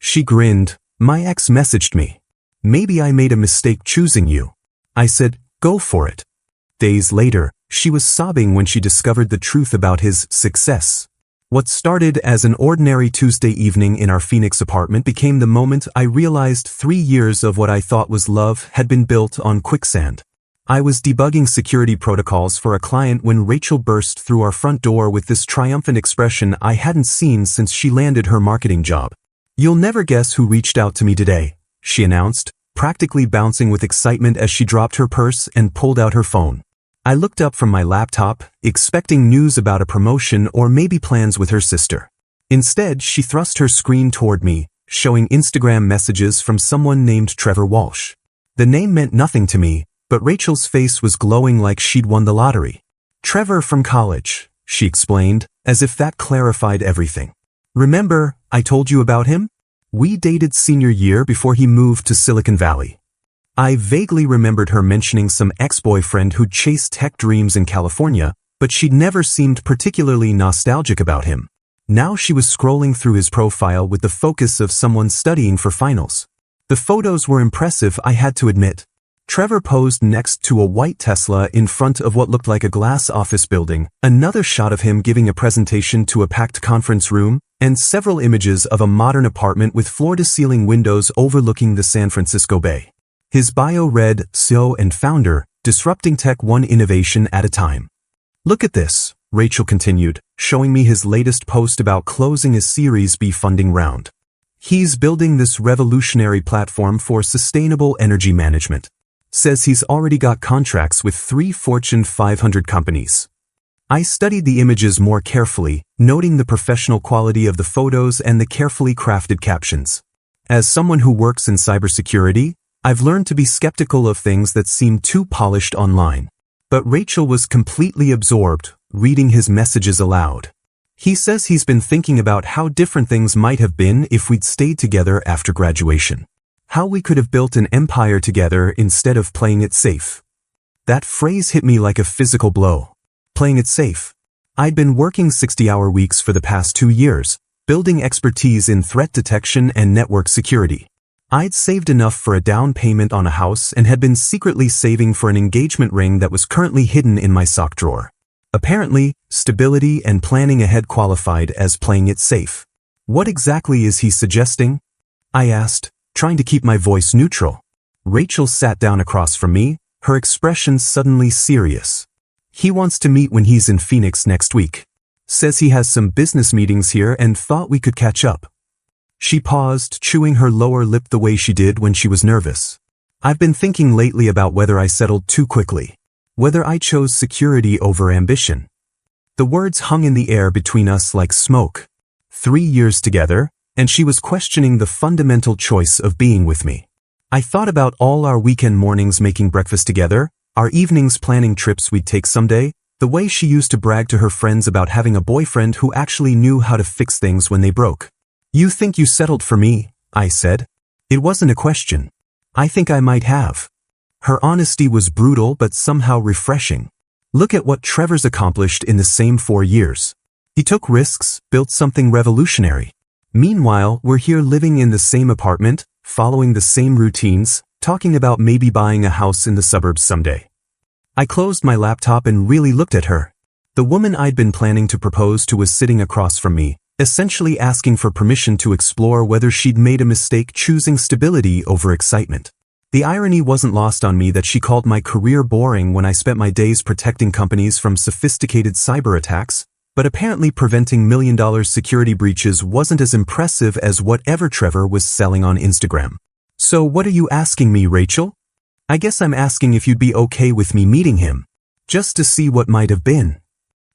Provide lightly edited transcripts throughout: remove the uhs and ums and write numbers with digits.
She grinned. My ex messaged me. Maybe I made a mistake choosing you. I said, go for it. Days later, she was sobbing when she discovered the truth about his success. What started as an ordinary Tuesday evening in our Phoenix apartment became the moment I realized 3 years of what I thought was love had been built on quicksand. I was debugging security protocols for a client when Rachel burst through our front door with this triumphant expression I hadn't seen since she landed her marketing job. You'll never guess who reached out to me today, she announced, practically bouncing with excitement as she dropped her purse and pulled out her phone. I looked up from my laptop, expecting news about a promotion or maybe plans with her sister. Instead, she thrust her screen toward me, showing Instagram messages from someone named Trevor Walsh. The name meant nothing to me, but Rachel's face was glowing like she'd won the lottery. Trevor from college, she explained, as if that clarified everything. Remember, I told you about him? We dated senior year before he moved to Silicon Valley. I vaguely remembered her mentioning some ex-boyfriend who'd chased tech dreams in California, but she'd never seemed particularly nostalgic about him. Now she was scrolling through his profile with the focus of someone studying for finals. The photos were impressive, I had to admit. Trevor posed next to a white Tesla in front of what looked like a glass office building, another shot of him giving a presentation to a packed conference room, and several images of a modern apartment with floor-to-ceiling windows overlooking the San Francisco Bay. His bio read, CEO and founder, disrupting tech one innovation at a time. Look at this, Rachel continued, showing me his latest post about closing a Series B funding round. He's building this revolutionary platform for sustainable energy management. Says he's already got contracts with 3 Fortune 500 companies. I studied the images more carefully, noting the professional quality of the photos and the carefully crafted captions. As someone who works in cybersecurity, I've learned to be skeptical of things that seem too polished online. But Rachel was completely absorbed, reading his messages aloud. He says he's been thinking about how different things might have been if we'd stayed together after graduation. How we could have built an empire together instead of playing it safe. That phrase hit me like a physical blow. Playing it safe. I'd been working 60-hour weeks for the past 2 years, building expertise in threat detection and network security. I'd saved enough for a down payment on a house and had been secretly saving for an engagement ring that was currently hidden in my sock drawer. Apparently, stability and planning ahead qualified as playing it safe. What exactly is he suggesting? I asked, trying to keep my voice neutral. Rachel sat down across from me, her expression suddenly serious. He wants to meet when he's in Phoenix next week. Says he has some business meetings here and thought we could catch up. She paused, chewing her lower lip the way she did when she was nervous. I've been thinking lately about whether I settled too quickly. Whether I chose security over ambition. The words hung in the air between us like smoke. 3 years together, and she was questioning the fundamental choice of being with me. I thought about all our weekend mornings making breakfast together, our evenings planning trips we'd take someday, the way she used to brag to her friends about having a boyfriend who actually knew how to fix things when they broke. You think you settled for me, I said. It wasn't a question. I think I might have. Her honesty was brutal but somehow refreshing. Look at what Trevor's accomplished in the same 4 years. He took risks, built something revolutionary. Meanwhile, we're here living in the same apartment, following the same routines, talking about maybe buying a house in the suburbs someday. I closed my laptop and really looked at her. The woman I'd been planning to propose to was sitting across from me, essentially asking for permission to explore whether she'd made a mistake choosing stability over excitement. The irony wasn't lost on me that she called my career boring when I spent my days protecting companies from sophisticated cyber attacks, but apparently preventing $1 million security breaches wasn't as impressive as whatever Trevor was selling on Instagram. So what are you asking me, Rachel? I guess I'm asking if you'd be okay with me meeting him, just to see what might have been.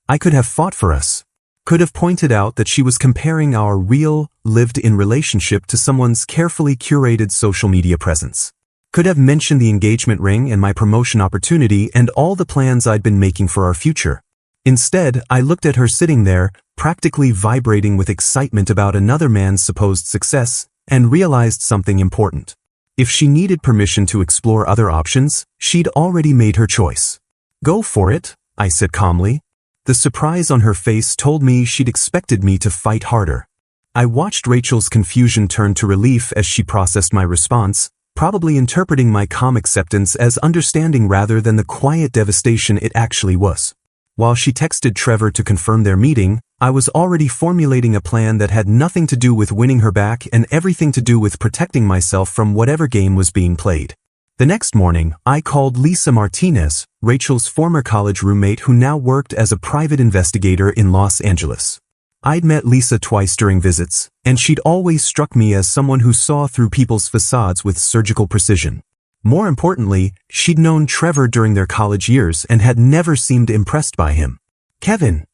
I could have fought for us. Could have pointed out that she was comparing our real, lived-in relationship to someone's carefully curated social media presence. Could have mentioned the engagement ring and my promotion opportunity and all the plans I'd been making for our future. Instead, I looked at her sitting there, practically vibrating with excitement about another man's supposed success, and realized something important. If she needed permission to explore other options, she'd already made her choice. Go for it, I said calmly. The surprise on her face told me she'd expected me to fight harder. I watched Rachel's confusion turn to relief as she processed my response, probably interpreting my calm acceptance as understanding rather than the quiet devastation it actually was. While she texted Trevor to confirm their meeting, I was already formulating a plan that had nothing to do with winning her back and everything to do with protecting myself from whatever game was being played. The next morning, I called Lisa Martinez, Rachel's former college roommate who now worked as a private investigator in Los Angeles. I'd met Lisa twice during visits, and she'd always struck me as someone who saw through people's facades with surgical precision. More importantly, she'd known Trevor during their college years and had never seemed impressed by him. "Kevin."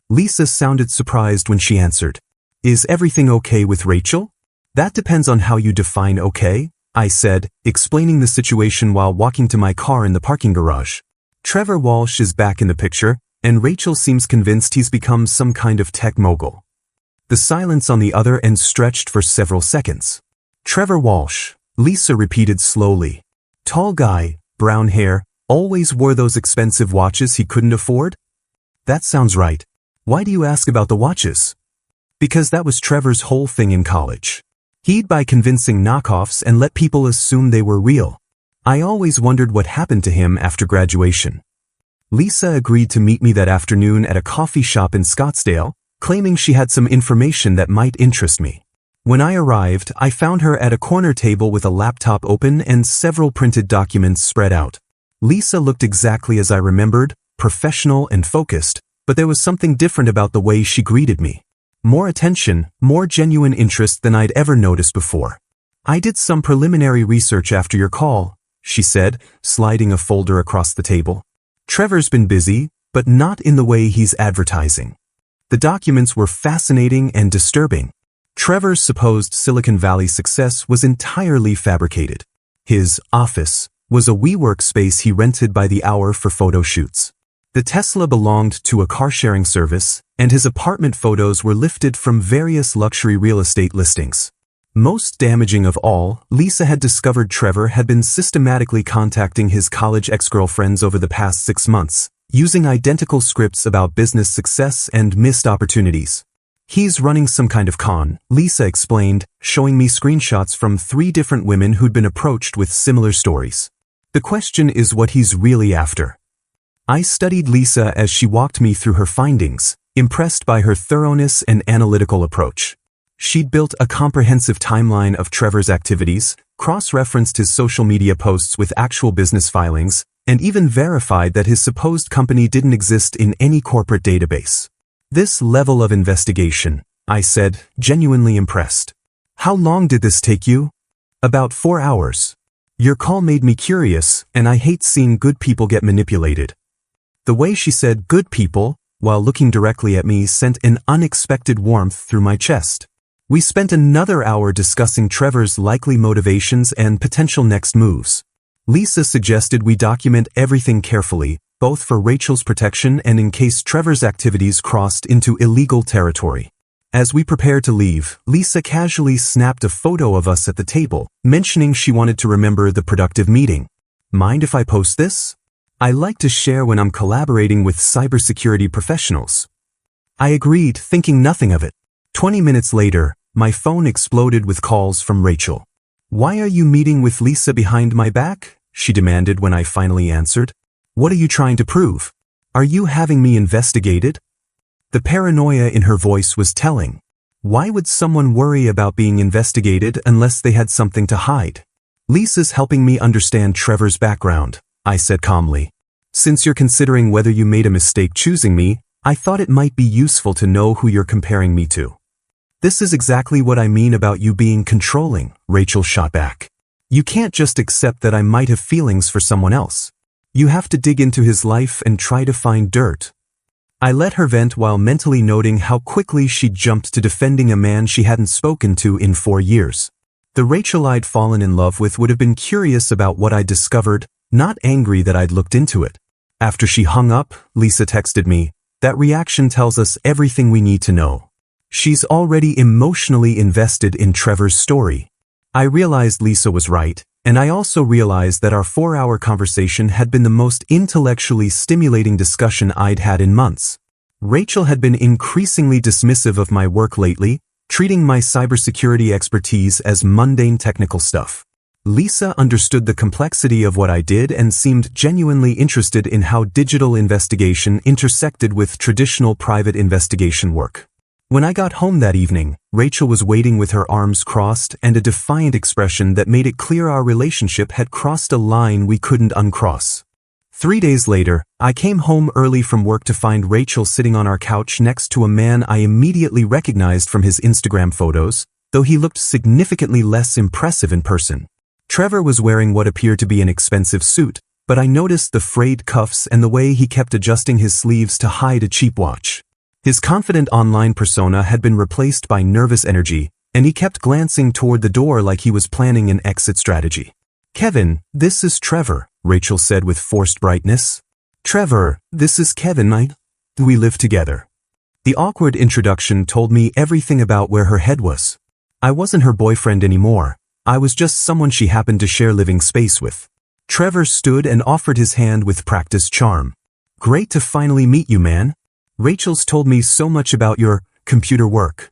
Lisa sounded surprised when she answered. "Is everything okay with Rachel?" "That depends on how you define okay," I said, explaining the situation while walking to my car in the parking garage. "Trevor Walsh is back in the picture, and Rachel seems convinced he's become some kind of tech mogul." The silence on the other end stretched for several seconds. "Trevor Walsh," Lisa repeated slowly. "Tall guy, brown hair, always wore those expensive watches he couldn't afford?" "That sounds right. Why do you ask about the watches?" "Because that was Trevor's whole thing in college. He'd buy convincing knockoffs and let people assume they were real. I always wondered what happened to him after graduation." Lisa agreed to meet me that afternoon at a coffee shop in Scottsdale, claiming she had some information that might interest me. When I arrived, I found her at a corner table with a laptop open and several printed documents spread out. Lisa looked exactly as I remembered, professional and focused, but there was something different about the way she greeted me. More attention, more genuine interest than I'd ever noticed before. "I did some preliminary research after your call," she said, sliding a folder across the table. "Trevor's been busy, but not in the way he's advertising." The documents were fascinating and disturbing. Trevor's supposed Silicon Valley success was entirely fabricated. His office was a WeWork space he rented by the hour for photo shoots. The Tesla belonged to a car-sharing service, and his apartment photos were lifted from various luxury real estate listings. Most damaging of all, Lisa had discovered Trevor had been systematically contacting his college ex-girlfriends over the past 6 months, using identical scripts about business success and missed opportunities. "He's running some kind of con," Lisa explained, showing me screenshots from 3 different women who'd been approached with similar stories. "The question is what he's really after." I studied Lisa as she walked me through her findings, impressed by her thoroughness and analytical approach. She'd built a comprehensive timeline of Trevor's activities, cross-referenced his social media posts with actual business filings, and even verified that his supposed company didn't exist in any corporate database. "This level of investigation," I said, genuinely impressed. "How long did this take you?" "About 4 hours. Your call made me curious, and I hate seeing good people get manipulated." The way she said "good people" while looking directly at me sent an unexpected warmth through my chest. We spent another hour discussing Trevor's likely motivations and potential next moves. Lisa suggested we document everything carefully, both for Rachel's protection and in case Trevor's activities crossed into illegal territory. As we prepared to leave, Lisa casually snapped a photo of us at the table, mentioning she wanted to remember the productive meeting. "Mind if I post this? I like to share when I'm collaborating with cybersecurity professionals." I agreed, thinking nothing of it. 20 minutes later, my phone exploded with calls from Rachel. "Why are you meeting with Lisa behind my back?" she demanded when I finally answered. "What are you trying to prove? Are you having me investigated?" The paranoia in her voice was telling. Why would someone worry about being investigated unless they had something to hide? "Lisa's helping me understand Trevor's background," I said calmly. "Since you're considering whether you made a mistake choosing me, I thought it might be useful to know who you're comparing me to." "This is exactly what I mean about you being controlling," Rachel shot back. "You can't just accept that I might have feelings for someone else. You have to dig into his life and try to find dirt." I let her vent while mentally noting how quickly she'd jumped to defending a man she hadn't spoken to in 4 years. The Rachel I'd fallen in love with would have been curious about what I'd discovered, not angry that I'd looked into it. After she hung up, Lisa texted me, "That reaction tells us everything we need to know. She's already emotionally invested in Trevor's story." I realized Lisa was right, and I also realized that our 4-hour conversation had been the most intellectually stimulating discussion I'd had in months. Rachel had been increasingly dismissive of my work lately, treating my cybersecurity expertise as mundane technical stuff. Lisa understood the complexity of what I did and seemed genuinely interested in how digital investigation intersected with traditional private investigation work. When I got home that evening, Rachel was waiting with her arms crossed and a defiant expression that made it clear our relationship had crossed a line we couldn't uncross. 3 days later, I came home early from work to find Rachel sitting on our couch next to a man I immediately recognized from his Instagram photos, though he looked significantly less impressive in person. Trevor was wearing what appeared to be an expensive suit, but I noticed the frayed cuffs and the way he kept adjusting his sleeves to hide a cheap watch. His confident online persona had been replaced by nervous energy, and he kept glancing toward the door like he was planning an exit strategy. "Kevin, this is Trevor," Rachel said with forced brightness. "Trevor, this is Kevin. We live together." The awkward introduction told me everything about where her head was. I wasn't her boyfriend anymore. I was just someone she happened to share living space with. Trevor stood and offered his hand with practiced charm. "Great to finally meet you, man. Rachel's told me so much about your computer work."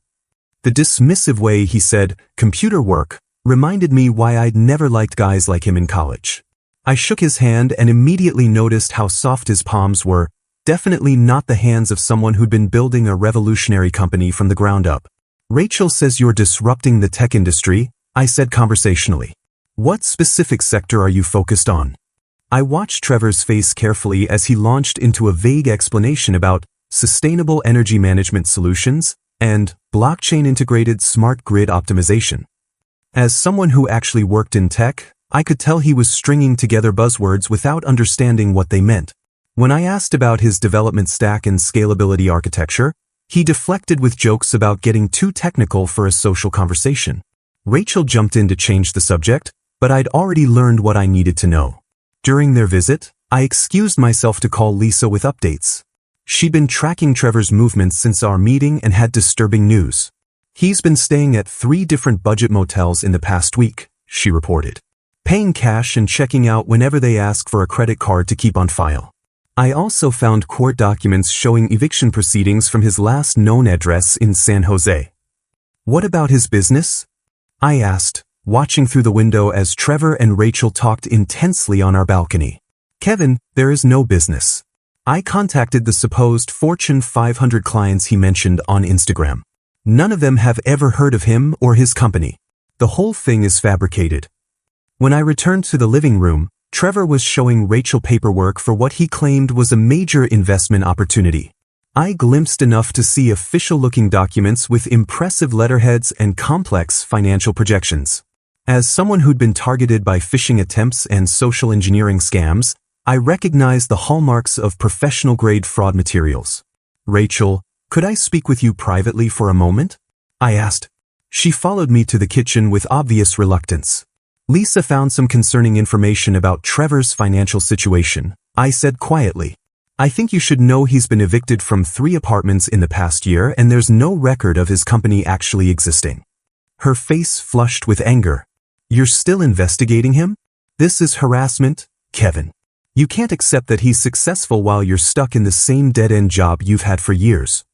The dismissive way he said computer work reminded me why I'd never liked guys like him in college. I shook his hand and immediately noticed how soft his palms were, definitely not the hands of someone who'd been building a revolutionary company from the ground up. "Rachel says you're disrupting the tech industry," I said conversationally. "What specific sector are you focused on?" I watched Trevor's face carefully as he launched into a vague explanation about sustainable energy management solutions and blockchain-integrated smart grid optimization. As someone who actually worked in tech, I could tell he was stringing together buzzwords without understanding what they meant. When I asked about his development stack and scalability architecture, he deflected with jokes about getting too technical for a social conversation. Rachel jumped in to change the subject, but I'd already learned what I needed to know. During their visit, I excused myself to call Lisa with updates. She'd been tracking Trevor's movements since our meeting and had disturbing news. "He's been staying at 3 different budget motels in the past week," she reported, "paying cash and checking out whenever they ask for a credit card to keep on file." I also found court documents showing eviction proceedings from his last known address in San Jose. "What about his business?" I asked, watching through the window as Trevor and Rachel talked intensely on our balcony. "Kevin, there is no business. I contacted the supposed Fortune 500 clients he mentioned on Instagram. None of them have ever heard of him or his company. The whole thing is fabricated." When I returned to the living room, Trevor was showing Rachel paperwork for what he claimed was a major investment opportunity. I glimpsed enough to see official-looking documents with impressive letterheads and complex financial projections. As someone who'd been targeted by phishing attempts and social engineering scams, I recognized the hallmarks of professional-grade fraud materials. "Rachel, could I speak with you privately for a moment?" I asked. She followed me to the kitchen with obvious reluctance. "Lisa found some concerning information about Trevor's financial situation," I said quietly. "I think you should know he's been evicted from 3 apartments in the past year and there's no record of his company actually existing." Her face flushed with anger. "You're still investigating him? This is harassment, Kevin. You can't accept that he's successful while you're stuck in the same dead-end job you've had for years.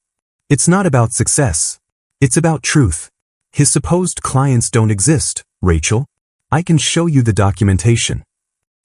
It's not about success. It's about truth. His supposed clients don't exist, Rachel. I can show you the documentation."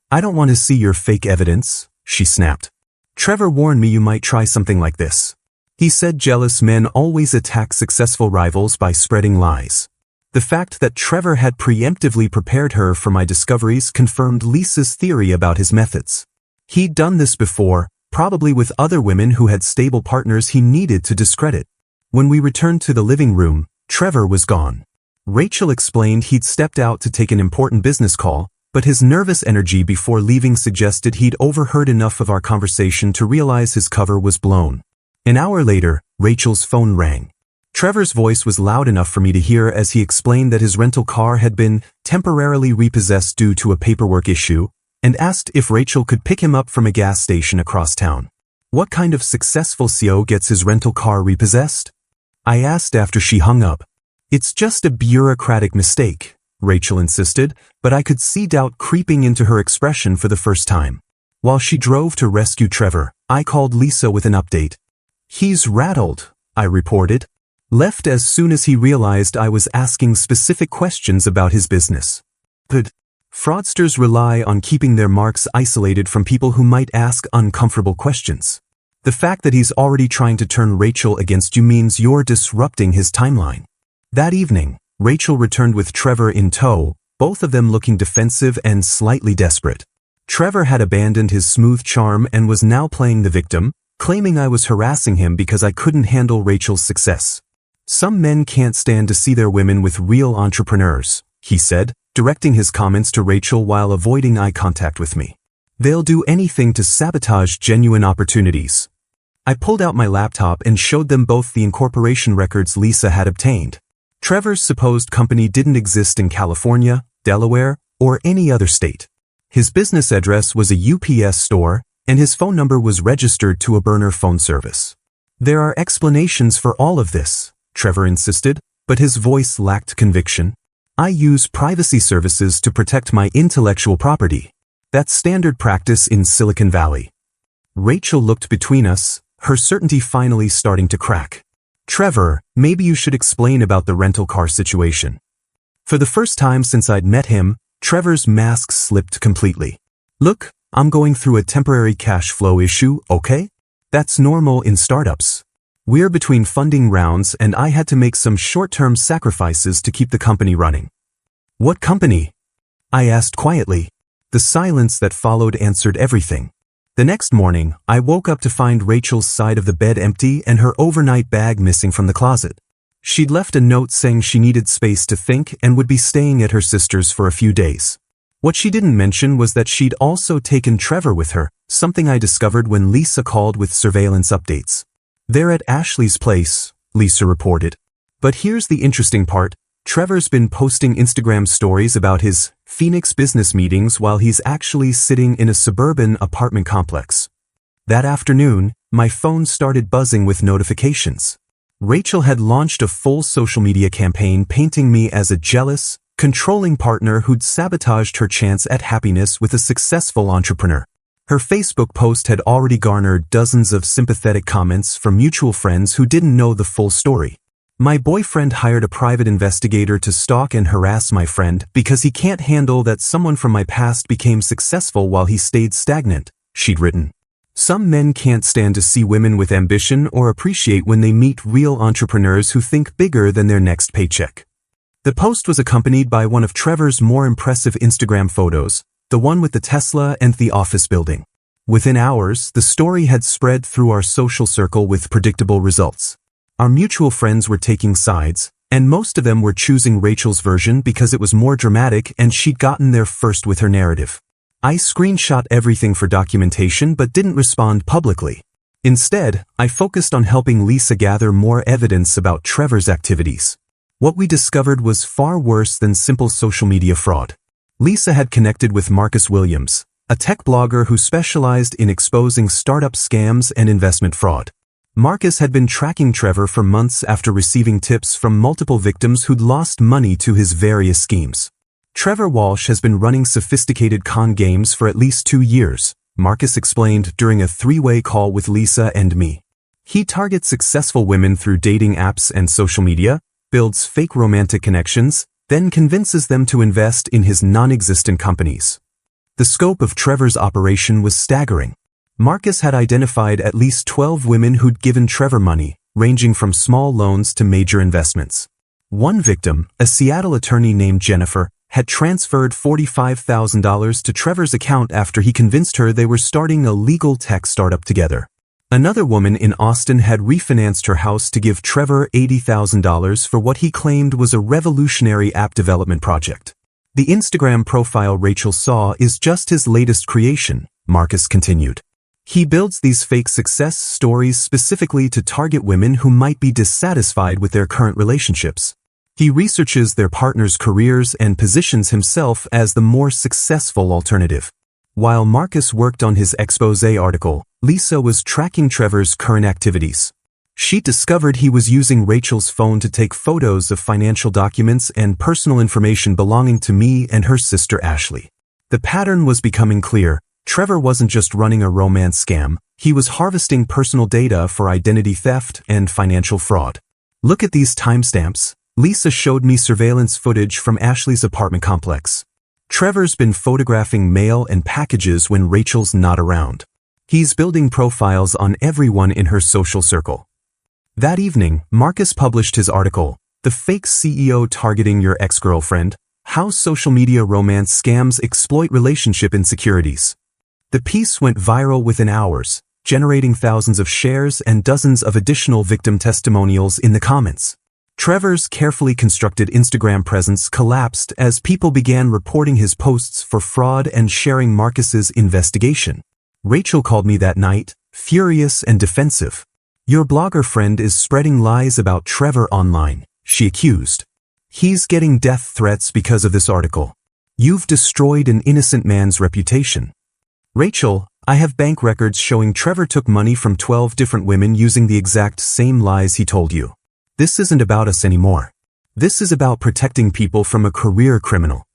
"I don't want to see your fake evidence," she snapped. "Trevor warned me you might try something like this. He said jealous men always attack successful rivals by spreading lies." The fact that Trevor had preemptively prepared her for my discoveries confirmed Lisa's theory about his methods. He'd done this before, probably with other women who had stable partners he needed to discredit. When we returned to the living room, Trevor was gone. Rachel explained he'd stepped out to take an important business call, but his nervous energy before leaving suggested he'd overheard enough of our conversation to realize his cover was blown. An hour later, Rachel's phone rang. Trevor's voice was loud enough for me to hear as he explained that his rental car had been temporarily repossessed due to a paperwork issue, and asked if Rachel could pick him up from a gas station across town. "What kind of successful CEO gets his rental car repossessed?" I asked after she hung up. "It's just a bureaucratic mistake," Rachel insisted, but I could see doubt creeping into her expression for the first time. While she drove to rescue Trevor, I called Lisa with an update. "He's rattled," I reported. Left as soon as he realized I was asking specific questions about his business. But fraudsters rely on keeping their marks isolated from people who might ask uncomfortable questions. The fact that he's already trying to turn Rachel against you means you're disrupting his timeline. That evening, Rachel returned with Trevor in tow, both of them looking defensive and slightly desperate. Trevor had abandoned his smooth charm and was now playing the victim, claiming I was harassing him because I couldn't handle Rachel's success. Some men can't stand to see their women with real entrepreneurs, he said, directing his comments to Rachel while avoiding eye contact with me. They'll do anything to sabotage genuine opportunities. I pulled out my laptop and showed them both the incorporation records Lisa had obtained. Trevor's supposed company didn't exist in California, Delaware, or any other state. His business address was a UPS store, and his phone number was registered to a burner phone service. There are explanations for all of this, Trevor insisted, but his voice lacked conviction. I use privacy services to protect my intellectual property. That's standard practice in Silicon Valley. Rachel looked between us, her certainty finally starting to crack. Trevor, maybe you should explain about the rental car situation. For the first time since I'd met him, Trevor's mask slipped completely. Look, I'm going through a temporary cash flow issue, okay? That's normal in startups. We're between funding rounds and I had to make some short-term sacrifices to keep the company running. What company? I asked quietly. The silence that followed answered everything. The next morning, I woke up to find Rachel's side of the bed empty and her overnight bag missing from the closet. She'd left a note saying she needed space to think and would be staying at her sister's for a few days. What she didn't mention was that she'd also taken Trevor with her, something I discovered when Lisa called with surveillance updates. They're at Ashley's place, Lisa reported. But here's the interesting part. Trevor's been posting Instagram stories about his Phoenix business meetings while he's actually sitting in a suburban apartment complex. That afternoon, my phone started buzzing with notifications. Rachel had launched a full social media campaign painting me as a jealous, controlling partner who'd sabotaged her chance at happiness with a successful entrepreneur. Her Facebook post had already garnered dozens of sympathetic comments from mutual friends who didn't know the full story. My boyfriend hired a private investigator to stalk and harass my friend because he can't handle that someone from my past became successful while he stayed stagnant, she'd written. Some men can't stand to see women with ambition or appreciate when they meet real entrepreneurs who think bigger than their next paycheck. The post was accompanied by one of Trevor's more impressive Instagram photos, the one with the Tesla and the office building. Within hours, the story had spread through our social circle with predictable results. Our mutual friends were taking sides, and most of them were choosing Rachel's version because it was more dramatic and she'd gotten there first with her narrative. I screenshot everything for documentation but didn't respond publicly. Instead, I focused on helping Lisa gather more evidence about Trevor's activities. What we discovered was far worse than simple social media fraud. Lisa had connected with Marcus Williams, a tech blogger who specialized in exposing startup scams and investment fraud. Marcus had been tracking Trevor for months after receiving tips from multiple victims who'd lost money to his various schemes. Trevor Walsh has been running sophisticated con games for at least 2 years, Marcus explained during a three-way call with Lisa and me. He targets successful women through dating apps and social media, builds fake romantic connections, then convinces them to invest in his non-existent companies. The scope of Trevor's operation was staggering. Marcus had identified at least 12 women who'd given Trevor money, ranging from small loans to major investments. One victim, a Seattle attorney named Jennifer, had transferred $45,000 to Trevor's account after he convinced her they were starting a legal tech startup together. Another woman in Austin had refinanced her house to give Trevor $80,000 for what he claimed was a revolutionary app development project. The Instagram profile Rachel saw is just his latest creation, Marcus continued. He builds these fake success stories specifically to target women who might be dissatisfied with their current relationships. He researches their partners' careers and positions himself as the more successful alternative. While Marcus worked on his expose article, Lisa was tracking Trevor's current activities. She discovered he was using Rachel's phone to take photos of financial documents and personal information belonging to me and her sister Ashley. The pattern was becoming clear. Trevor wasn't just running a romance scam, he was harvesting personal data for identity theft and financial fraud. Look at these timestamps. Lisa showed me surveillance footage from Ashley's apartment complex. Trevor's been photographing mail and packages when Rachel's not around. He's building profiles on everyone in her social circle. That evening, Marcus published his article, "The Fake CEO Targeting Your Ex-Girlfriend: How Social Media Romance Scams Exploit Relationship Insecurities." The piece went viral within hours, generating thousands of shares and dozens of additional victim testimonials in the comments. Trevor's carefully constructed Instagram presence collapsed as people began reporting his posts for fraud and sharing Marcus's investigation. Rachel called me that night, furious and defensive. "Your blogger friend is spreading lies about Trevor online," she accused. "He's getting death threats because of this article. You've destroyed an innocent man's reputation." "Rachel, I have bank records showing Trevor took money from 12 different women using the exact same lies he told you. This isn't about us anymore. This is about protecting people from a career criminal."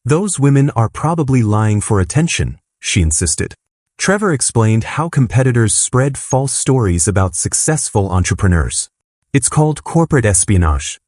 "Those women are probably lying for attention," she insisted. Trevor explained how competitors spread false stories about successful entrepreneurs. "It's called corporate espionage."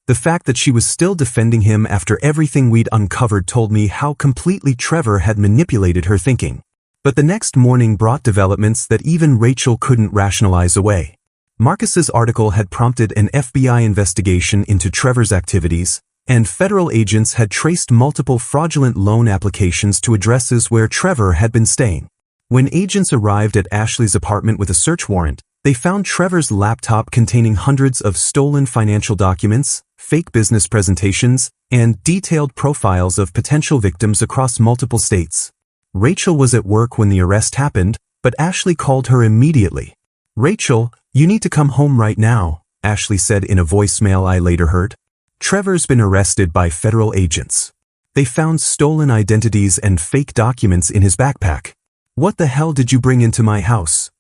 The fact that she was still defending him after everything we'd uncovered told me how completely Trevor had manipulated her thinking. But the next morning brought developments that even Rachel couldn't rationalize away. Marcus's article had prompted an FBI investigation into Trevor's activities, and federal agents had traced multiple fraudulent loan applications to addresses where Trevor had been staying. When agents arrived at Ashley's apartment with a search warrant, they found Trevor's laptop containing hundreds of stolen financial documents, fake business presentations, and detailed profiles of potential victims across multiple states. Rachel was at work when the arrest happened, but Ashley called her immediately. "Rachel, you need to come home right now," Ashley said in a voicemail I later heard. "Trevor's been arrested by federal agents. They found stolen identities and fake documents in his backpack. What the hell did you bring into my house?"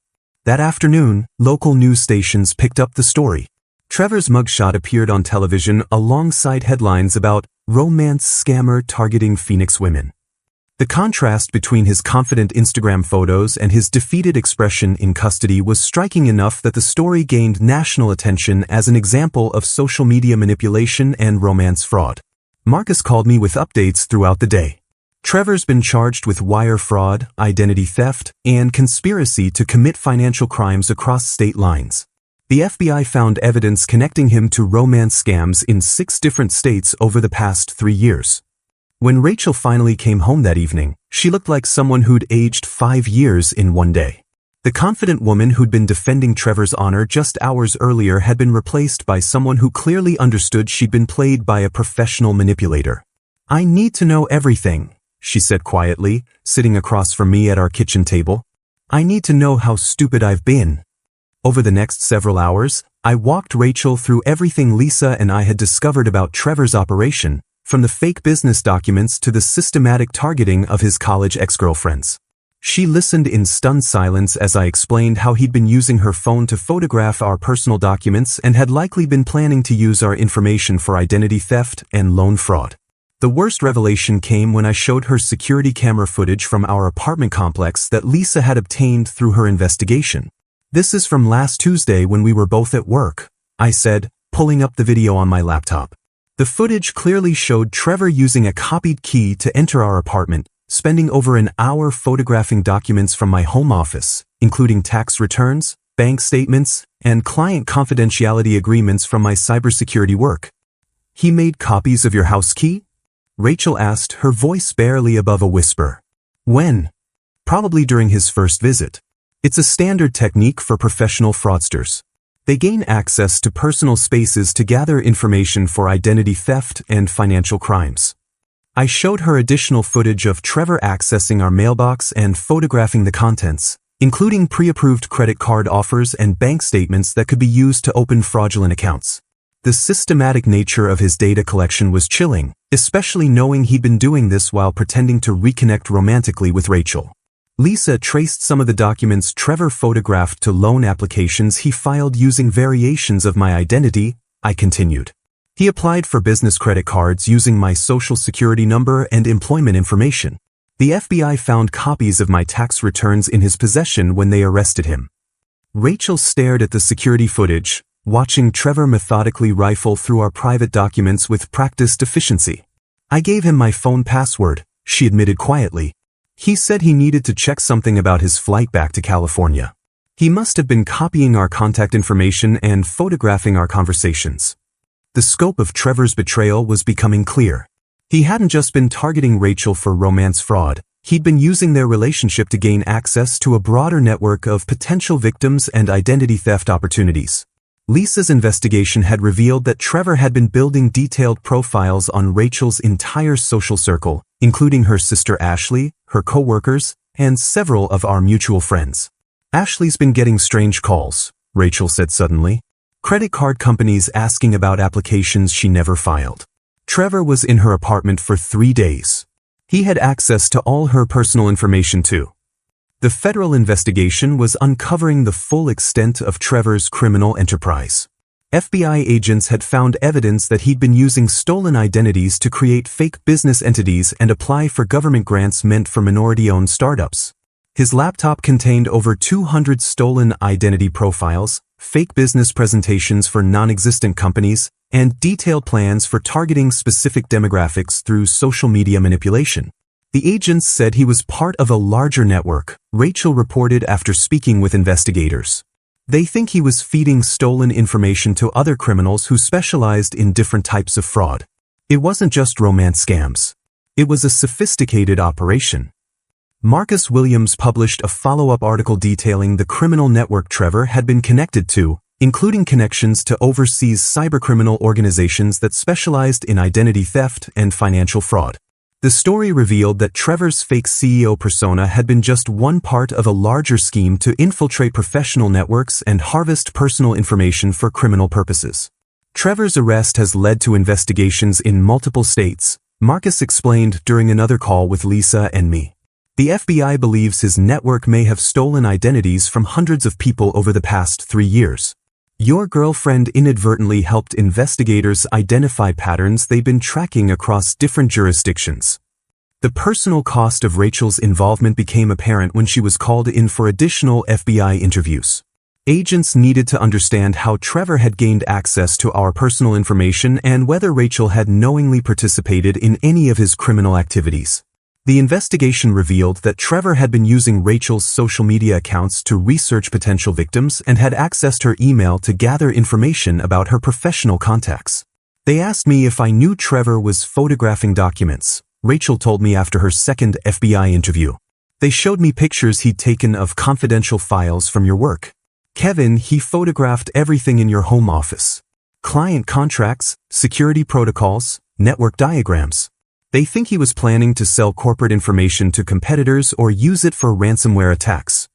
That afternoon, local news stations picked up the story. Trevor's mugshot appeared on television alongside headlines about "Romance Scammer Targeting Phoenix Women." The contrast between his confident Instagram photos and his defeated expression in custody was striking enough that the story gained national attention as an example of social media manipulation and romance fraud. Marcus called me with updates throughout the day. Trevor's been charged with wire fraud, identity theft, and conspiracy to commit financial crimes across state lines. The FBI found evidence connecting him to romance scams in 6 different states over the past 3 years. When Rachel finally came home that evening, she looked like someone who'd aged 5 years in one day. The confident woman who'd been defending Trevor's honor just hours earlier had been replaced by someone who clearly understood she'd been played by a professional manipulator. "I need to know everything," she said quietly, sitting across from me at our kitchen table. "I need to know how stupid I've been." Over the next several hours, I walked Rachel through everything Lisa and I had discovered about Trevor's operation, from the fake business documents to the systematic targeting of his college ex-girlfriends. She listened in stunned silence as I explained how he'd been using her phone to photograph our personal documents and had likely been planning to use our information for identity theft and loan fraud. The worst revelation came when I showed her security camera footage from our apartment complex that Lisa had obtained through her investigation. "This is from last Tuesday when we were both at work," I said, pulling up the video on my laptop. The footage clearly showed Trevor using a copied key to enter our apartment, spending over an hour photographing documents from my home office, including tax returns, bank statements, and client confidentiality agreements from my cybersecurity work. "He made copies of your house key?" Rachel asked, her voice barely above a whisper. "When?" "Probably during his first visit. It's a standard technique for professional fraudsters. They gain access to personal spaces to gather information for identity theft and financial crimes." I showed her additional footage of Trevor accessing our mailbox and photographing the contents, including pre-approved credit card offers and bank statements that could be used to open fraudulent accounts. The systematic nature of his data collection was chilling, especially knowing he'd been doing this while pretending to reconnect romantically with Rachel. Lisa traced some of the documents Trevor photographed to loan applications he filed using variations of my identity, I continued. He applied for business credit cards using my social security number and employment information. The FBI found copies of my tax returns in his possession when they arrested him. Rachel stared at the security footage, watching Trevor methodically rifle through our private documents with practiced efficiency. I gave him my phone password, she admitted quietly. He said he needed to check something about his flight back to California. He must have been copying our contact information and photographing our conversations. The scope of Trevor's betrayal was becoming clear. He hadn't just been targeting Rachel for romance fraud, he'd been using their relationship to gain access to a broader network of potential victims and identity theft opportunities. Lisa's investigation had revealed that Trevor had been building detailed profiles on Rachel's entire social circle, including her sister Ashley, her co-workers, and several of our mutual friends. Ashley's been getting strange calls, Rachel said suddenly. Credit card companies asking about applications she never filed. Trevor was in her apartment for 3 days. He had access to all her personal information too. The federal investigation was uncovering the full extent of Trevor's criminal enterprise. FBI agents had found evidence that he'd been using stolen identities to create fake business entities and apply for government grants meant for minority-owned startups. His laptop contained over 200 stolen identity profiles, fake business presentations for non-existent companies, and detailed plans for targeting specific demographics through social media manipulation. The agents said he was part of a larger network, Rachel reported after speaking with investigators. They think he was feeding stolen information to other criminals who specialized in different types of fraud. It wasn't just romance scams. It was a sophisticated operation. Marcus Williams published a follow-up article detailing the criminal network Trevor had been connected to, including connections to overseas cybercriminal organizations that specialized in identity theft and financial fraud. The story revealed that Trevor's fake CEO persona had been just one part of a larger scheme to infiltrate professional networks and harvest personal information for criminal purposes. Trevor's arrest has led to investigations in multiple states, Marcus explained during another call with Lisa and me. The FBI believes his network may have stolen identities from hundreds of people over the past 3 years. Your girlfriend inadvertently helped investigators identify patterns they've been tracking across different jurisdictions. The personal cost of Rachel's involvement became apparent when she was called in for additional FBI interviews. Agents needed to understand how Trevor had gained access to our personal information and whether Rachel had knowingly participated in any of his criminal activities. The investigation revealed that Trevor had been using Rachel's social media accounts to research potential victims and had accessed her email to gather information about her professional contacts. They asked me if I knew Trevor was photographing documents, Rachel told me after her second FBI interview. They showed me pictures he'd taken of confidential files from your work. Kevin, he photographed everything in your home office. Client contracts, security protocols, network diagrams. They think he was planning to sell corporate information to competitors or use it for ransomware attacks.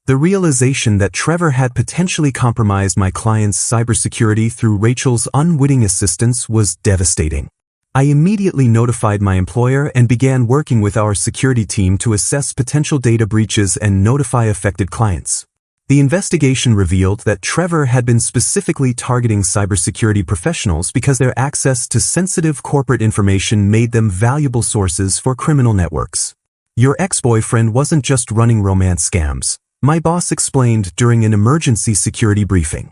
The realization that Trevor had potentially compromised my client's cybersecurity through Rachel's unwitting assistance was devastating. I immediately notified my employer and began working with our security team to assess potential data breaches and notify affected clients. The investigation revealed that Trevor had been specifically targeting cybersecurity professionals because their access to sensitive corporate information made them valuable sources for criminal networks. Your ex-boyfriend wasn't just running romance scams, my boss explained during an emergency security briefing.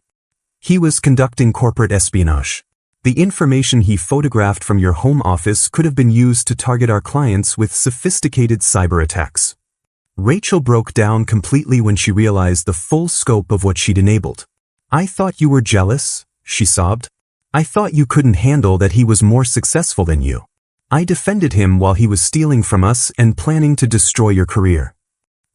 He was conducting corporate espionage. The information he photographed from your home office could have been used to target our clients with sophisticated cyber attacks. Rachel broke down completely when she realized the full scope of what she'd enabled. I thought you were jealous, she sobbed. I thought you couldn't handle that he was more successful than you. I defended him while he was stealing from us and planning to destroy your career.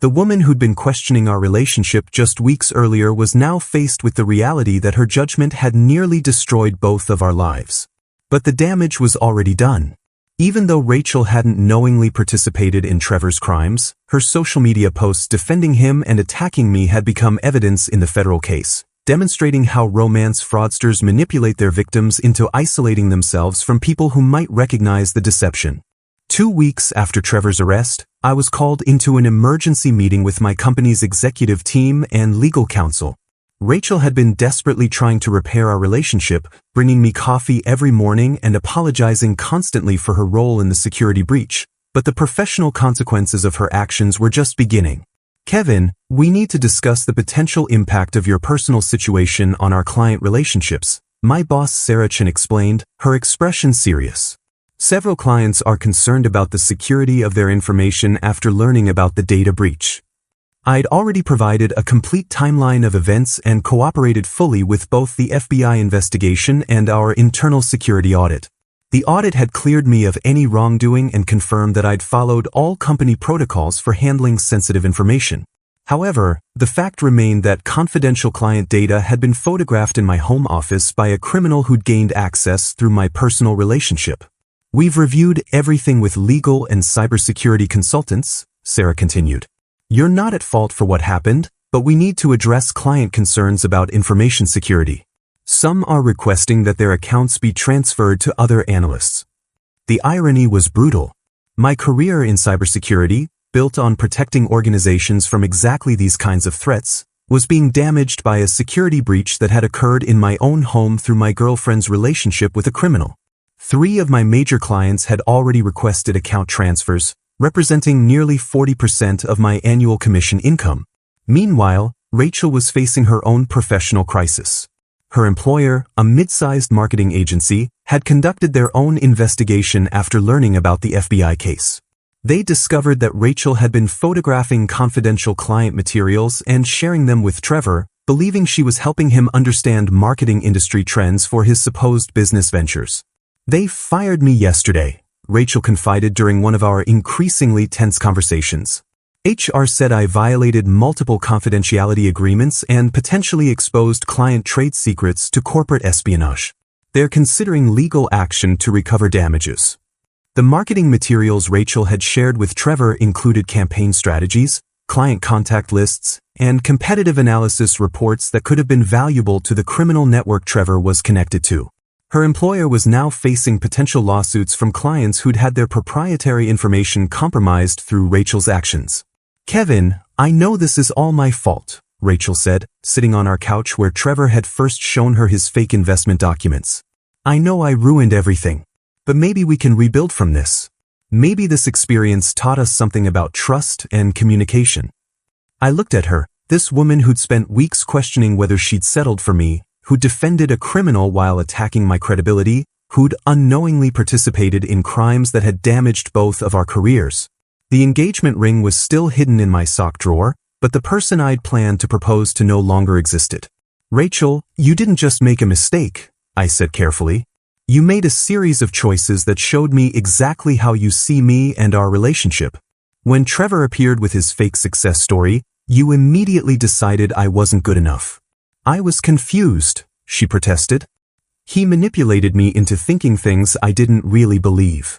The woman who'd been questioning our relationship just weeks earlier was now faced with the reality that her judgment had nearly destroyed both of our lives. But the damage was already done. Even though Rachel hadn't knowingly participated in Trevor's crimes, her social media posts defending him and attacking me had become evidence in the federal case, demonstrating how romance fraudsters manipulate their victims into isolating themselves from people who might recognize the deception. 2 weeks after Trevor's arrest, I was called into an emergency meeting with my company's executive team and legal counsel. Rachel had been desperately trying to repair our relationship, bringing me coffee every morning and apologizing constantly for her role in the security breach, but the professional consequences of her actions were just beginning. Kevin, we need to discuss the potential impact of your personal situation on our client relationships, my boss Sarah Chen explained, her expression serious. Several clients are concerned about the security of their information after learning about the data breach. I'd already provided a complete timeline of events and cooperated fully with both the FBI investigation and our internal security audit. The audit had cleared me of any wrongdoing and confirmed that I'd followed all company protocols for handling sensitive information. However, the fact remained that confidential client data had been photographed in my home office by a criminal who'd gained access through my personal relationship. We've reviewed everything with legal and cybersecurity consultants, Sarah continued. You're not at fault for what happened, but we need to address client concerns about information security. Some are requesting that their accounts be transferred to other analysts. The irony was brutal. My career in cybersecurity, built on protecting organizations from exactly these kinds of threats, was being damaged by a security breach that had occurred in my own home through my girlfriend's relationship with a criminal. 3 of my major clients had already requested account transfers, representing nearly 40% of my annual commission income. Meanwhile, Rachel was facing her own professional crisis. Her employer, a mid-sized marketing agency, had conducted their own investigation after learning about the FBI case. They discovered that Rachel had been photographing confidential client materials and sharing them with Trevor, believing she was helping him understand marketing industry trends for his supposed business ventures. They fired me yesterday, Rachel confided during one of our increasingly tense conversations. HR said I violated multiple confidentiality agreements and potentially exposed client trade secrets to corporate espionage. They're considering legal action to recover damages. The marketing materials Rachel had shared with Trevor included campaign strategies, client contact lists, and competitive analysis reports that could have been valuable to the criminal network Trevor was connected to. Her employer was now facing potential lawsuits from clients who'd had their proprietary information compromised through Rachel's actions. Kevin, I know this is all my fault, Rachel said, sitting on our couch where Trevor had first shown her his fake investment documents. I know I ruined everything. But maybe we can rebuild from this. Maybe this experience taught us something about trust and communication. I looked at her, this woman who'd spent weeks questioning whether she'd settled for me, who defended a criminal while attacking my credibility, who'd unknowingly participated in crimes that had damaged both of our careers. The engagement ring was still hidden in my sock drawer, but the person I'd planned to propose to no longer existed. Rachel, you didn't just make a mistake, I said carefully. You made a series of choices that showed me exactly how you see me and our relationship. When Trevor appeared with his fake success story, you immediately decided I wasn't good enough. I was confused, she protested. He manipulated me into thinking things I didn't really believe.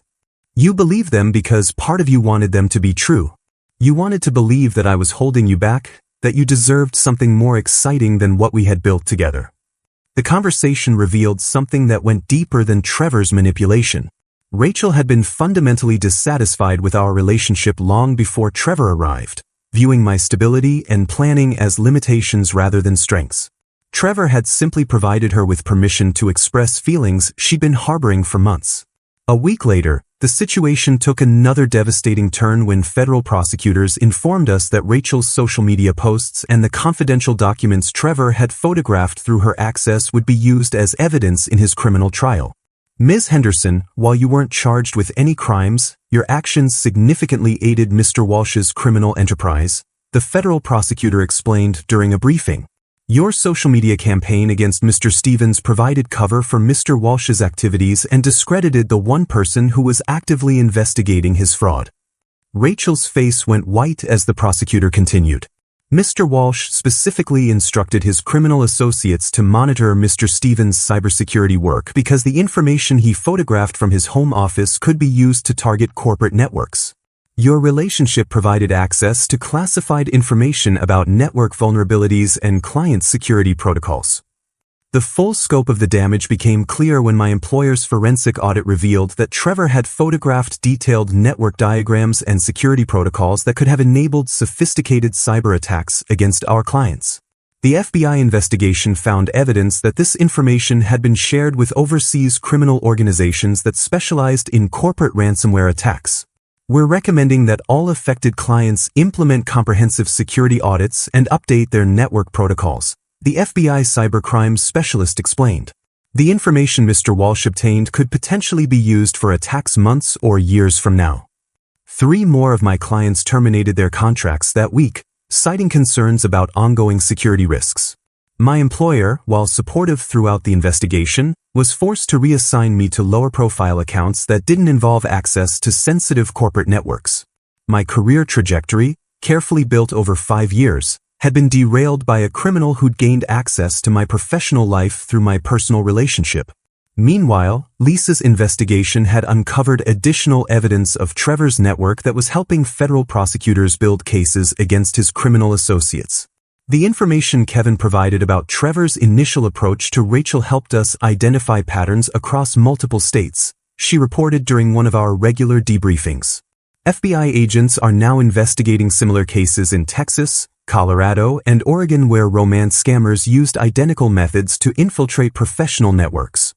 You believed them because part of you wanted them to be true. You wanted to believe that I was holding you back, that you deserved something more exciting than what we had built together. The conversation revealed something that went deeper than Trevor's manipulation. Rachel had been fundamentally dissatisfied with our relationship long before Trevor arrived, viewing my stability and planning as limitations rather than strengths. Trevor had simply provided her with permission to express feelings she'd been harboring for months. A week later, the situation took another devastating turn when federal prosecutors informed us that Rachel's social media posts and the confidential documents Trevor had photographed through her access would be used as evidence in his criminal trial. Ms. Henderson, while you weren't charged with any crimes, your actions significantly aided Mr. Walsh's criminal enterprise, the federal prosecutor explained during a briefing. Your social media campaign against Mr. Stevens provided cover for Mr. Walsh's activities and discredited the one person who was actively investigating his fraud. Rachel's face went white as the prosecutor continued. Mr. Walsh specifically instructed his criminal associates to monitor Mr. Stevens' cybersecurity work because the information he photographed from his home office could be used to target corporate networks. Your relationship provided access to classified information about network vulnerabilities and client security protocols. The full scope of the damage became clear when my employer's forensic audit revealed that Trevor had photographed detailed network diagrams and security protocols that could have enabled sophisticated cyber attacks against our clients. The FBI investigation found evidence that this information had been shared with overseas criminal organizations that specialized in corporate ransomware attacks. We're recommending that all affected clients implement comprehensive security audits and update their network protocols," the FBI cybercrime specialist explained. "The information Mr. Walsh obtained could potentially be used for attacks months or years from now." 3 more of my clients terminated their contracts that week, citing concerns about ongoing security risks. My employer, while supportive throughout the investigation, was forced to reassign me to lower-profile accounts that didn't involve access to sensitive corporate networks. My career trajectory, carefully built over 5 years, had been derailed by a criminal who'd gained access to my professional life through my personal relationship. Meanwhile, Lisa's investigation had uncovered additional evidence of Trevor's network that was helping federal prosecutors build cases against his criminal associates. The information Kevin provided about Trevor's initial approach to Rachel helped us identify patterns across multiple states, she reported during one of our regular debriefings. FBI agents are now investigating similar cases in Texas, Colorado, and Oregon where romance scammers used identical methods to infiltrate professional networks.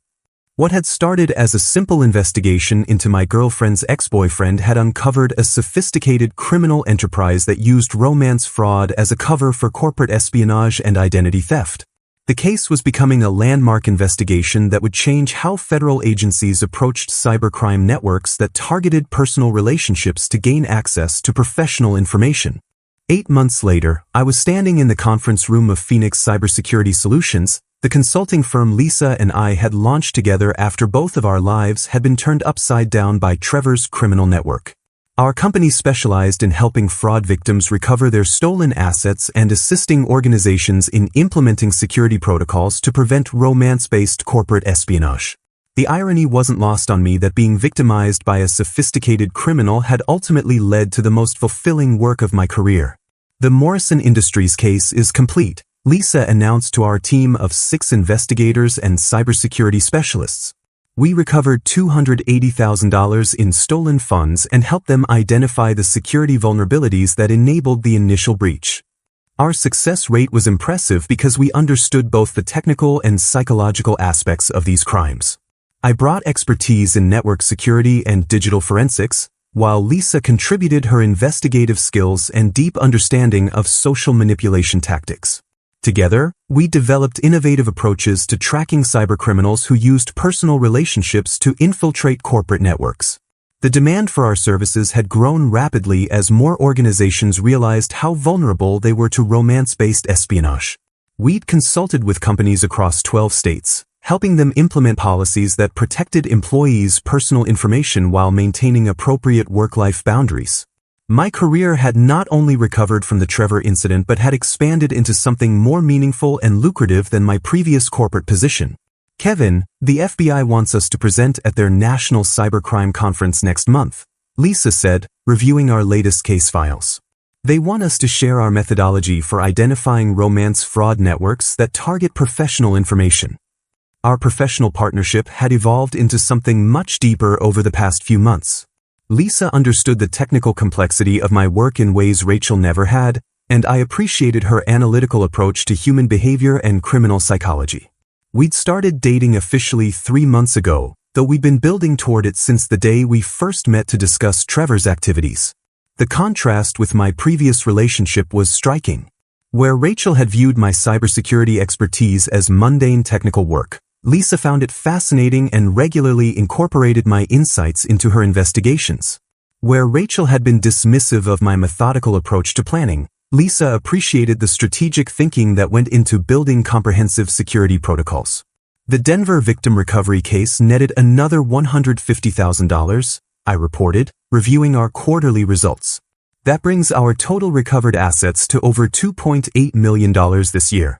What had started as a simple investigation into my girlfriend's ex-boyfriend had uncovered a sophisticated criminal enterprise that used romance fraud as a cover for corporate espionage and identity theft. The case was becoming a landmark investigation that would change how federal agencies approached cybercrime networks that targeted personal relationships to gain access to professional information. 8 months later, I was standing in the conference room of Phoenix Cybersecurity Solutions, the consulting firm Lisa and I had launched together after both of our lives had been turned upside down by Trevor's criminal network. Our company specialized in helping fraud victims recover their stolen assets and assisting organizations in implementing security protocols to prevent romance-based corporate espionage. The irony wasn't lost on me that being victimized by a sophisticated criminal had ultimately led to the most fulfilling work of my career. "The Morrison Industries case is complete," Lisa announced to our team of 6 investigators and cybersecurity specialists. "We recovered $280,000 in stolen funds and helped them identify the security vulnerabilities that enabled the initial breach. Our success rate was impressive because we understood both the technical and psychological aspects of these crimes. I brought expertise in network security and digital forensics, while Lisa contributed her investigative skills and deep understanding of social manipulation tactics. Together, we developed innovative approaches to tracking cybercriminals who used personal relationships to infiltrate corporate networks. The demand for our services had grown rapidly as more organizations realized how vulnerable they were to romance-based espionage. We'd consulted with companies across 12 states, helping them implement policies that protected employees' personal information while maintaining appropriate work-life boundaries. My career had not only recovered from the Trevor incident but had expanded into something more meaningful and lucrative than my previous corporate position. "Kevin, the FBI wants us to present at their National Cybercrime Conference next month," Lisa said, reviewing our latest case files. "They want us to share our methodology for identifying romance fraud networks that target professional information." Our professional partnership had evolved into something much deeper over the past few months. Lisa understood the technical complexity of my work in ways Rachel never had, and I appreciated her analytical approach to human behavior and criminal psychology. We'd started dating officially 3 months ago, though we'd been building toward it since the day we first met to discuss Trevor's activities. The contrast with my previous relationship was striking. Where Rachel had viewed my cybersecurity expertise as mundane technical work, Lisa found it fascinating and regularly incorporated my insights into her investigations. Where Rachel had been dismissive of my methodical approach to planning, Lisa appreciated the strategic thinking that went into building comprehensive security protocols. The Denver victim recovery case netted another $150,000, I reported, reviewing our quarterly results. That brings our total recovered assets to over $2.8 million this year.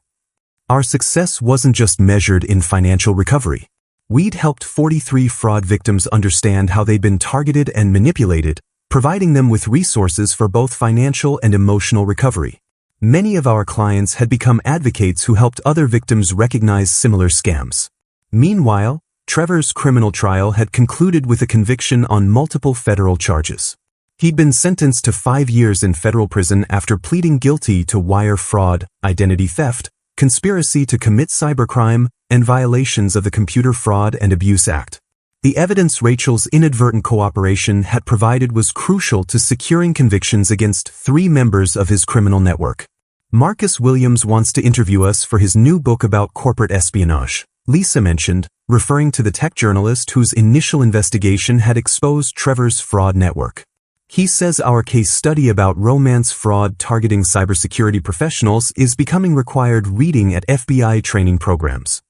Our success wasn't just measured in financial recovery. We'd helped 43 fraud victims understand how they'd been targeted and manipulated, providing them with resources for both financial and emotional recovery. Many of our clients had become advocates who helped other victims recognize similar scams. Meanwhile, Trevor's criminal trial had concluded with a conviction on multiple federal charges. He'd been sentenced to 5 years in federal prison after pleading guilty to wire fraud, identity theft, conspiracy to commit cybercrime, and violations of the Computer Fraud and Abuse Act. The evidence Rachel's inadvertent cooperation had provided was crucial to securing convictions against 3 members of his criminal network. Marcus Williams wants to interview us for his new book about corporate espionage, Lisa mentioned, referring to the tech journalist whose initial investigation had exposed Trevor's fraud network. He says our case study about romance fraud targeting cybersecurity professionals is becoming required reading at FBI training programs.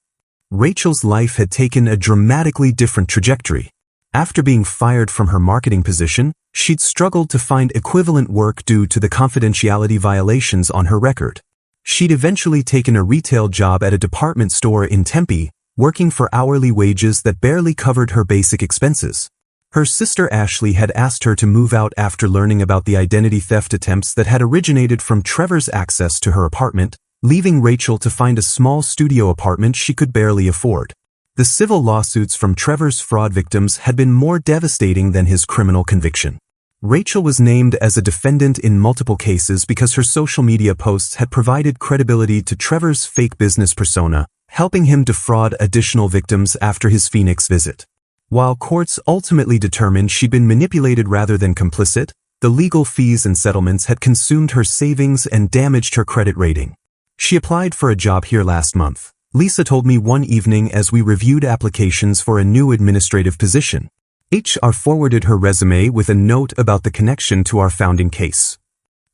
Rachel's life had taken a dramatically different trajectory. After being fired from her marketing position, she'd struggled to find equivalent work due to the confidentiality violations on her record. She'd eventually taken a retail job at a department store in Tempe, working for hourly wages that barely covered her basic expenses. Her sister Ashley had asked her to move out after learning about the identity theft attempts that had originated from Trevor's access to her apartment, leaving Rachel to find a small studio apartment she could barely afford. The civil lawsuits from Trevor's fraud victims had been more devastating than his criminal conviction. Rachel was named as a defendant in multiple cases because her social media posts had provided credibility to Trevor's fake business persona, helping him defraud additional victims after his Phoenix visit. While courts ultimately determined she'd been manipulated rather than complicit, the legal fees and settlements had consumed her savings and damaged her credit rating. She applied for a job here last month, Lisa told me one evening as we reviewed applications for a new administrative position. HR forwarded her resume with a note about the connection to our founding case.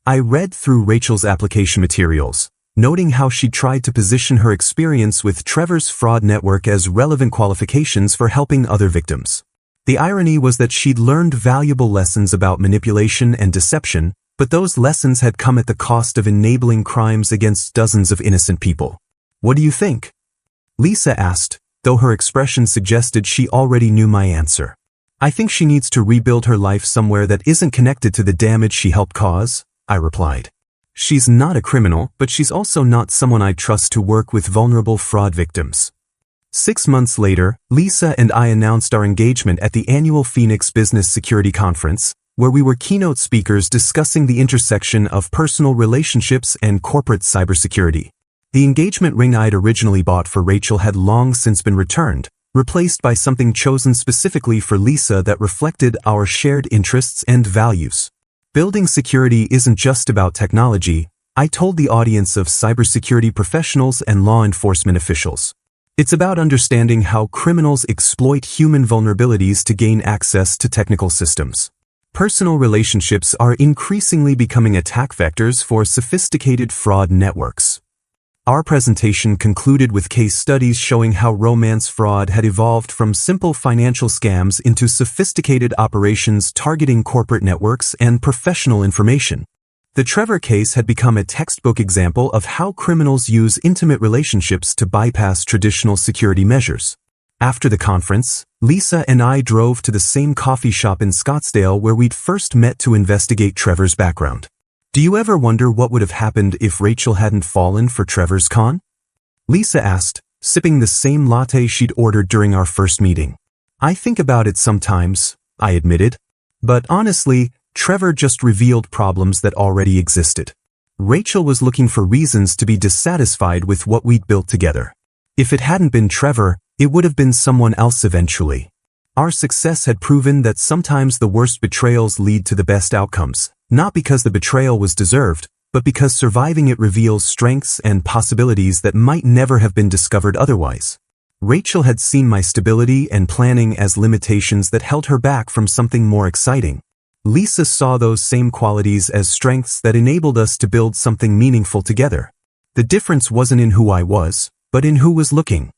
I read through Rachel's application materials, noting how she tried to position her experience with Trevor's fraud network as relevant qualifications for helping other victims. The irony was that she'd learned valuable lessons about manipulation and deception, but those lessons had come at the cost of enabling crimes against dozens of innocent people. What do you think? Lisa asked, though her expression suggested she already knew my answer. I think she needs to rebuild her life somewhere that isn't connected to the damage she helped cause, I replied. She's not a criminal, but she's also not someone I trust to work with vulnerable fraud victims. 6 months later, Lisa and I announced our engagement at the annual Phoenix Business Security Conference, where we were keynote speakers discussing the intersection of personal relationships and corporate cybersecurity. The engagement ring I'd originally bought for Rachel had long since been returned, replaced by something chosen specifically for Lisa that reflected our shared interests and values. Building security isn't just about technology, I told the audience of cybersecurity professionals and law enforcement officials. It's about understanding how criminals exploit human vulnerabilities to gain access to technical systems. Personal relationships are increasingly becoming attack vectors for sophisticated fraud networks. Our presentation concluded with case studies showing how romance fraud had evolved from simple financial scams into sophisticated operations targeting corporate networks and professional information. The Trevor case had become a textbook example of how criminals use intimate relationships to bypass traditional security measures. After the conference, Lisa and I drove to the same coffee shop in Scottsdale where we'd first met to investigate Trevor's background. Do you ever wonder what would have happened if Rachel hadn't fallen for Trevor's con? Lisa asked, sipping the same latte she'd ordered during our first meeting. I think about it sometimes, I admitted. But honestly, Trevor just revealed problems that already existed. Rachel was looking for reasons to be dissatisfied with what we'd built together. If it hadn't been Trevor, it would have been someone else eventually. Our success had proven that sometimes the worst betrayals lead to the best outcomes, not because the betrayal was deserved, but because surviving it reveals strengths and possibilities that might never have been discovered otherwise. Rachel had seen my stability and planning as limitations that held her back from something more exciting. Lisa saw those same qualities as strengths that enabled us to build something meaningful together. The difference wasn't in who I was, but in who was looking.